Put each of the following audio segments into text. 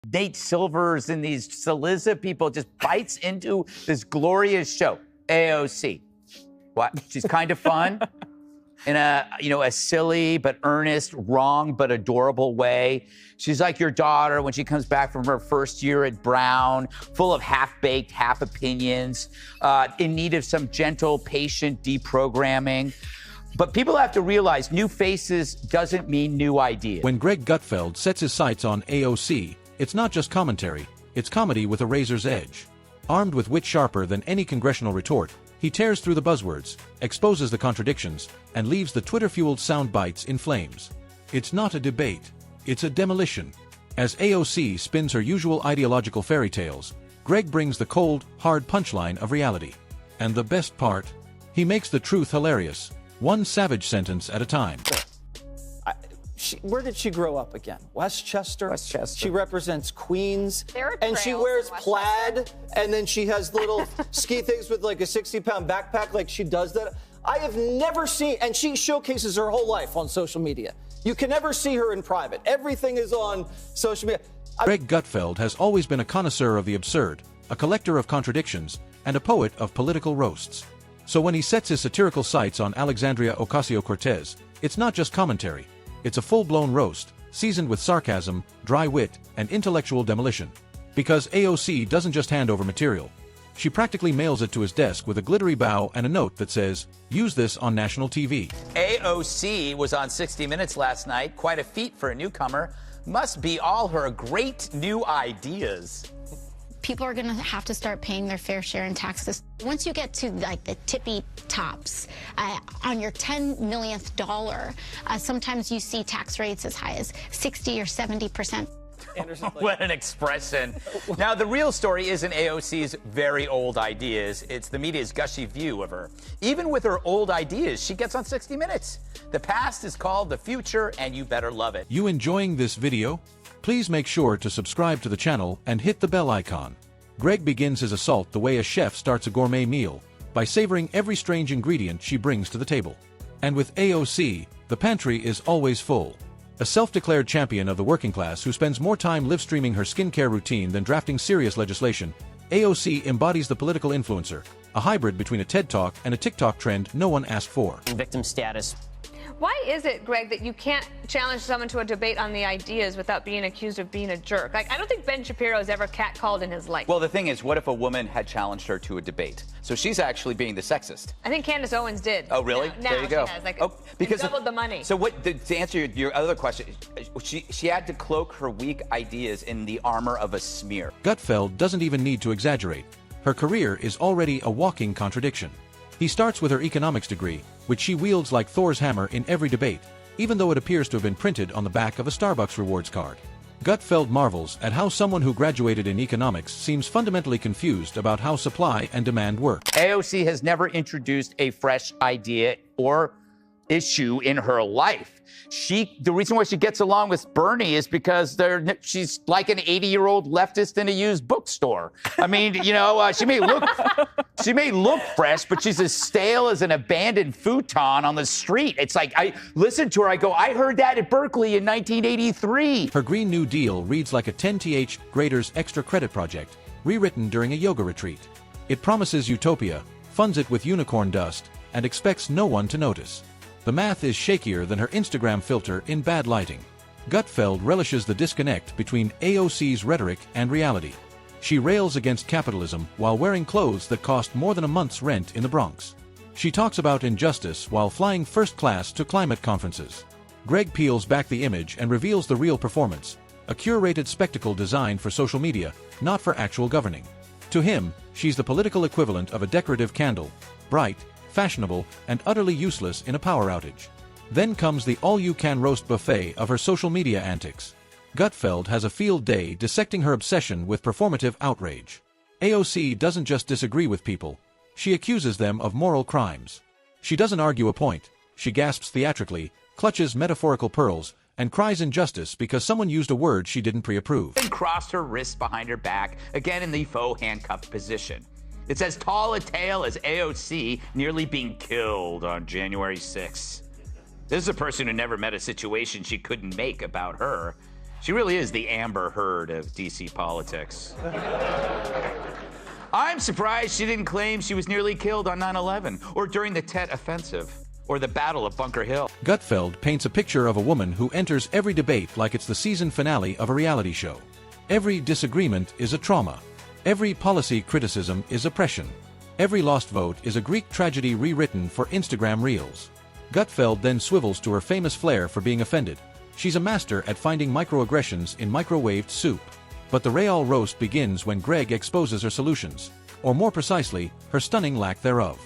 Nate Silvers and these Saliza people just bites into this glorious show. AOC. What? She's kind of fun in a silly but earnest, wrong but adorable way. She's like your daughter when she comes back from her first year at Brown, full of half-baked, half opinions, in need of some gentle, patient deprogramming. But people have to realize new faces doesn't mean new ideas. When Greg Gutfeld sets his sights on AOC, it's not just commentary, it's comedy with a razor's edge. Armed with wit sharper than any congressional retort, he tears through the buzzwords, exposes the contradictions, and leaves the Twitter-fueled sound bites in flames. It's not a debate, it's a demolition. As AOC spins her usual ideological fairy tales, Greg brings the cold, hard punchline of reality. And the best part? He makes the truth hilarious, one savage sentence at a time. Where did she grow up again? Westchester? Westchester. She represents Queens. There are and she trails wears in Westchester. plaid, and then she has little ski things with like a 60-pound backpack, like she does that. I have never seen, and she showcases her whole life on social media. You can never see her in private. Everything is on social media. Greg Gutfeld has always been a connoisseur of the absurd, a collector of contradictions, and a poet of political roasts. So when he sets his satirical sights on Alexandria Ocasio-Cortez, it's not just commentary. It's a full-blown roast, seasoned with sarcasm, dry wit, and intellectual demolition. Because AOC doesn't just hand over material. She practically mails it to his desk with a glittery bow and a note that says, "Use this on national TV." AOC was on 60 Minutes last night. Quite a feat for a newcomer. Must be all her great new ideas. People are going to have to start paying their fair share in taxes. Once you get to like the tippy tops, on your $10 millionth dollar, sometimes you see tax rates as high as 60 or 70%. What an expression. Now, the real story isn't AOC's very old ideas. It's the media's gushy view of her. Even with her old ideas, she gets on 60 Minutes. The past is called the future, and you better love it. You enjoying this video? Please make sure to subscribe to the channel and hit the bell icon. Greg begins his assault the way a chef starts a gourmet meal, by savoring every strange ingredient she brings to the table. And with AOC, the pantry is always full. A self-declared champion of the working class who spends more time live-streaming her skincare routine than drafting serious legislation, AOC embodies the political influencer, a hybrid between a TED Talk and a TikTok trend no one asked for. Victim status. Why is it, Greg, that you can't challenge someone to a debate on the ideas without being accused of being a jerk? Like, I don't think Ben Shapiro has ever catcalled in his life. Well, the thing is, what if a woman had challenged her to a debate? So she's actually being the sexist. I think Candace Owens did. Oh, really? Now There you go. She has, like, because doubled the money. So what? To answer your other question, she had to cloak her weak ideas in the armor of a smear. Gutfeld doesn't even need to exaggerate. Her career is already a walking contradiction. He starts with her economics degree, which she wields like Thor's hammer in every debate, even though it appears to have been printed on the back of a Starbucks rewards card. Gutfeld marvels at how someone who graduated in economics seems fundamentally confused about how supply and demand work. AOC has never introduced a fresh idea or issue in her life. The reason why she gets along with Bernie is because she's like an 80-year-old leftist in a used bookstore. I mean, she may look fresh, but she's as stale as an abandoned futon on the street. It's like, I listen to her, I go, I heard that at Berkeley in 1983. Her Green New Deal reads like a 10th graders extra credit project, rewritten during a yoga retreat. It promises utopia, funds it with unicorn dust, and expects no one to notice. The math is shakier than her Instagram filter in bad lighting. Gutfeld relishes the disconnect between AOC's rhetoric and reality. She rails against capitalism while wearing clothes that cost more than a month's rent in the Bronx. She talks about injustice while flying first class to climate conferences. Greg peels back the image and reveals the real performance, a curated spectacle designed for social media, not for actual governing. To him, she's the political equivalent of a decorative candle, bright, fashionable, and utterly useless in a power outage. Then comes the all-you-can-roast buffet of her social media antics. Gutfeld has a field day dissecting her obsession with performative outrage. AOC doesn't just disagree with people, she accuses them of moral crimes. She doesn't argue a point, she gasps theatrically, clutches metaphorical pearls, and cries injustice because someone used a word she didn't pre-approve. And crossed her wrists behind her back, again in the faux handcuffed position. It's as tall a tale as AOC nearly being killed on January 6th. This is a person who never met a situation she couldn't make about her. She really is the Amber Heard of DC politics. I'm surprised she didn't claim she was nearly killed on 9/11 or during the Tet Offensive or the Battle of Bunker Hill. Gutfeld paints a picture of a woman who enters every debate like it's the season finale of a reality show. Every disagreement is a trauma. Every policy criticism is oppression. Every lost vote is a Greek tragedy rewritten for Instagram Reels. Gutfeld then swivels to her famous flair for being offended. She's a master at finding microaggressions in microwaved soup. But the Real roast begins when Greg exposes her solutions, or more precisely, her stunning lack thereof.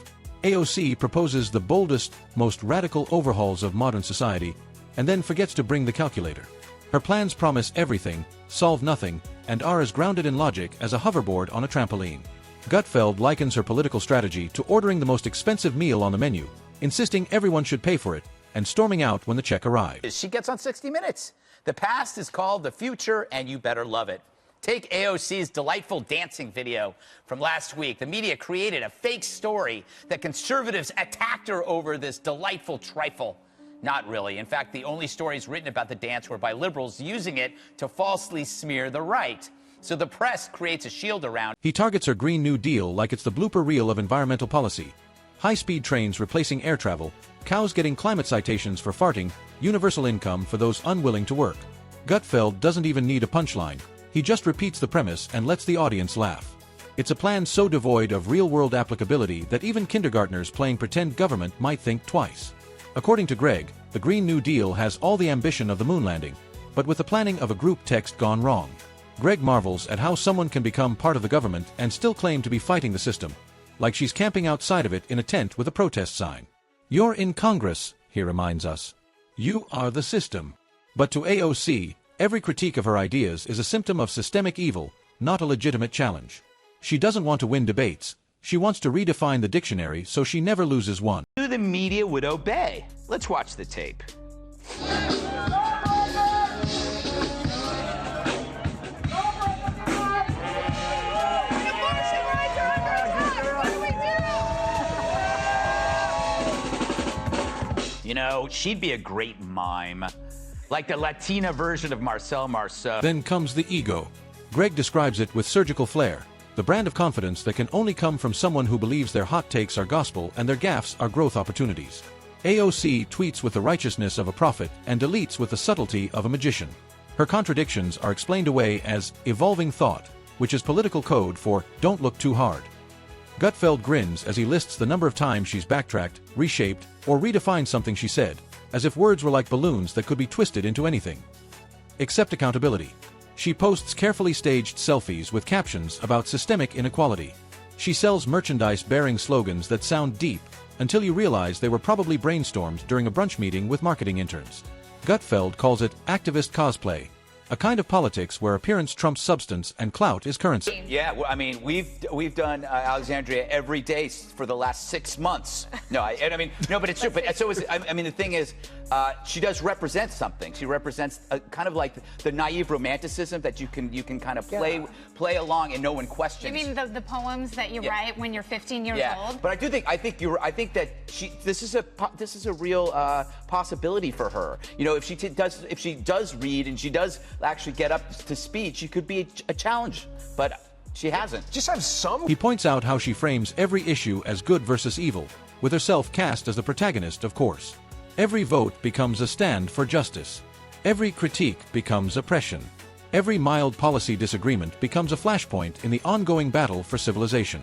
AOC proposes the boldest, most radical overhauls of modern society, and then forgets to bring the calculator. Her plans promise everything, solve nothing, and are as grounded in logic as a hoverboard on a trampoline. Gutfeld likens her political strategy to ordering the most expensive meal on the menu, insisting everyone should pay for it, and storming out when the check arrives. She gets on 60 Minutes. The past is called the future, and you better love it. Take AOC's delightful dancing video from last week. The media created a fake story that conservatives attacked her over this delightful trifle. Not really. In fact, the only stories written about the dance were by liberals using it to falsely smear the right. So the press creates a shield around. He targets her Green New Deal like it's the blooper reel of environmental policy. High-speed trains replacing air travel, cows getting climate citations for farting, universal income for those unwilling to work. Gutfeld doesn't even need a punchline. He just repeats the premise and lets the audience laugh. It's a plan so devoid of real-world applicability that even kindergartners playing pretend government might think twice. According to Greg, the Green New Deal has all the ambition of the moon landing, but with the planning of a group text gone wrong. Greg marvels at how someone can become part of the government and still claim to be fighting the system, like she's camping outside of it in a tent with a protest sign. You're in Congress, he reminds us. You are the system. But to AOC, every critique of her ideas is a symptom of systemic evil, not a legitimate challenge. She doesn't want to win debates. She wants to redefine the dictionary so she never loses one. Who the media would obey. Let's watch the tape. You know, she'd be a great mime. Like the Latina version of Marcel Marceau. Then comes the ego. Greg describes it with surgical flair, the brand of confidence that can only come from someone who believes their hot takes are gospel and their gaffes are growth opportunities. AOC tweets with the righteousness of a prophet and deletes with the subtlety of a magician. Her contradictions are explained away as evolving thought, which is political code for don't look too hard. Gutfeld grins as he lists the number of times she's backtracked, reshaped, or redefined something she said, as if words were like balloons that could be twisted into anything. Except accountability. She posts carefully staged selfies with captions about systemic inequality. She sells merchandise bearing slogans that sound deep, until you realize they were probably brainstormed during a brunch meeting with marketing interns. Gutfeld calls it activist cosplay, a kind of politics where appearance trumps substance and clout is currency. Yeah, well, I mean, we've done Alexandria every day for the last 6 months. No, I mean, no, but it's true. But so is, I mean, the thing is, she does represent something. She represents kind of like the naive romanticism that you can kind of play along and no one questions. You mean the poems that you write when you're 15 years old? But I think that this is a real possibility for her. You know, if she does read and she does actually get up to speed, she could be a challenge, but she hasn't. Just have some. He points out how she frames every issue as good versus evil, with herself cast as the protagonist, of course. Every vote becomes a stand for justice. Every critique becomes oppression. Every mild policy disagreement becomes a flashpoint in the ongoing battle for civilization.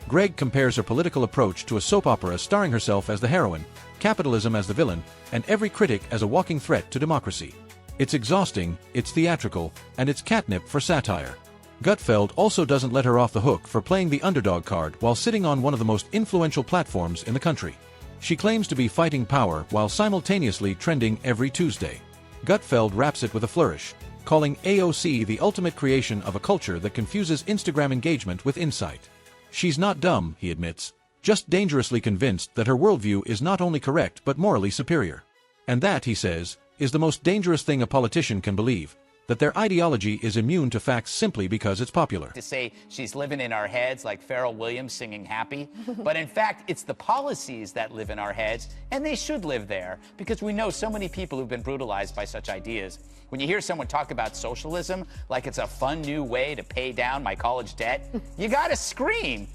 Greg compares her political approach to a soap opera starring herself as the heroine, capitalism as the villain, and every critic as a walking threat to democracy. It's exhausting, it's theatrical, and it's catnip for satire. Gutfeld also doesn't let her off the hook for playing the underdog card while sitting on one of the most influential platforms in the country. She claims to be fighting power while simultaneously trending every Tuesday. Gutfeld wraps it with a flourish, calling AOC the ultimate creation of a culture that confuses Instagram engagement with insight. She's not dumb, he admits, just dangerously convinced that her worldview is not only correct but morally superior. And that, he says, is the most dangerous thing a politician can believe, that their ideology is immune to facts simply because it's popular. To say she's living in our heads like Pharrell Williams singing Happy. But in fact, it's the policies that live in our heads, and they should live there, because we know so many people who've been brutalized by such ideas. When you hear someone talk about socialism like it's a fun new way to pay down my college debt, you gotta scream.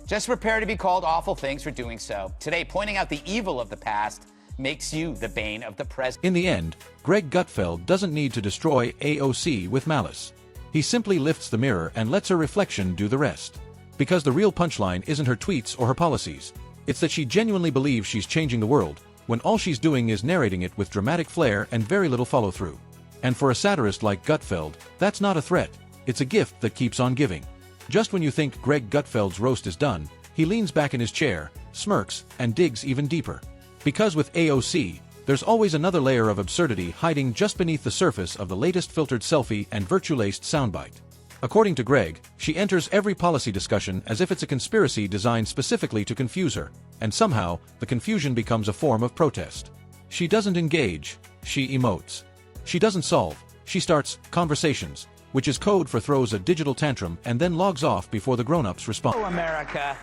Just prepare to be called awful things for doing so. Today, pointing out the evil of the past makes you the bane of the present. In the end, Greg Gutfeld doesn't need to destroy AOC with malice. He simply lifts the mirror and lets her reflection do the rest. Because the real punchline isn't her tweets or her policies. It's that she genuinely believes she's changing the world, when all she's doing is narrating it with dramatic flair and very little follow-through. And for a satirist like Gutfeld, that's not a threat. It's a gift that keeps on giving. Just when you think Greg Gutfeld's roast is done, he leans back in his chair, smirks, and digs even deeper. Because with AOC, there's always another layer of absurdity hiding just beneath the surface of the latest filtered selfie and virtue-laced soundbite. According to Greg, she enters every policy discussion as if it's a conspiracy designed specifically to confuse her, and somehow, the confusion becomes a form of protest. She doesn't engage, she emotes. She doesn't solve, she starts conversations, which is code for throws a digital tantrum and then logs off before the grown-ups respond. Oh, America.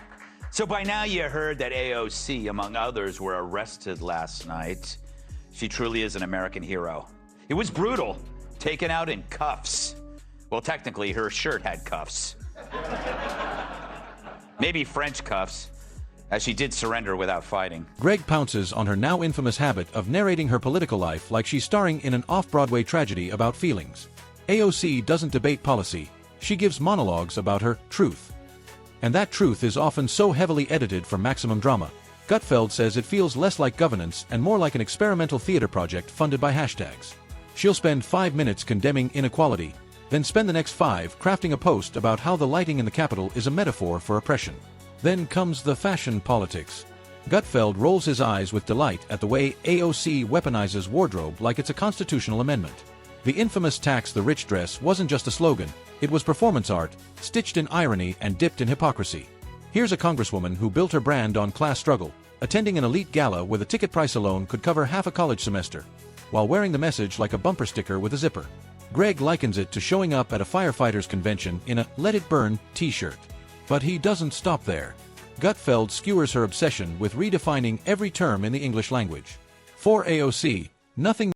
So by now you heard that AOC, among others, were arrested last night. She truly is an American hero. It was brutal, taken out in cuffs. Well, technically, her shirt had cuffs. Maybe French cuffs, as she did surrender without fighting. Greg pounces on her now infamous habit of narrating her political life like she's starring in an off-Broadway tragedy about feelings. AOC doesn't debate policy, she gives monologues about her truth. And that truth is often so heavily edited for maximum drama. Gutfeld says it feels less like governance and more like an experimental theater project funded by hashtags. She'll spend 5 minutes condemning inequality, then spend the next 5 crafting a post about how the lighting in the Capitol is a metaphor for oppression. Then comes the fashion politics. Gutfeld rolls his eyes with delight at the way AOC weaponizes wardrobe like it's a constitutional amendment. The infamous tax the rich dress wasn't just a slogan, it was performance art, stitched in irony and dipped in hypocrisy. Here's a congresswoman who built her brand on class struggle, attending an elite gala where the ticket price alone could cover half a college semester, while wearing the message like a bumper sticker with a zipper. Greg likens it to showing up at a firefighters convention in a "Let It Burn" t-shirt. But he doesn't stop there. Gutfeld skewers her obsession with redefining every term in the English language. For AOC, nothing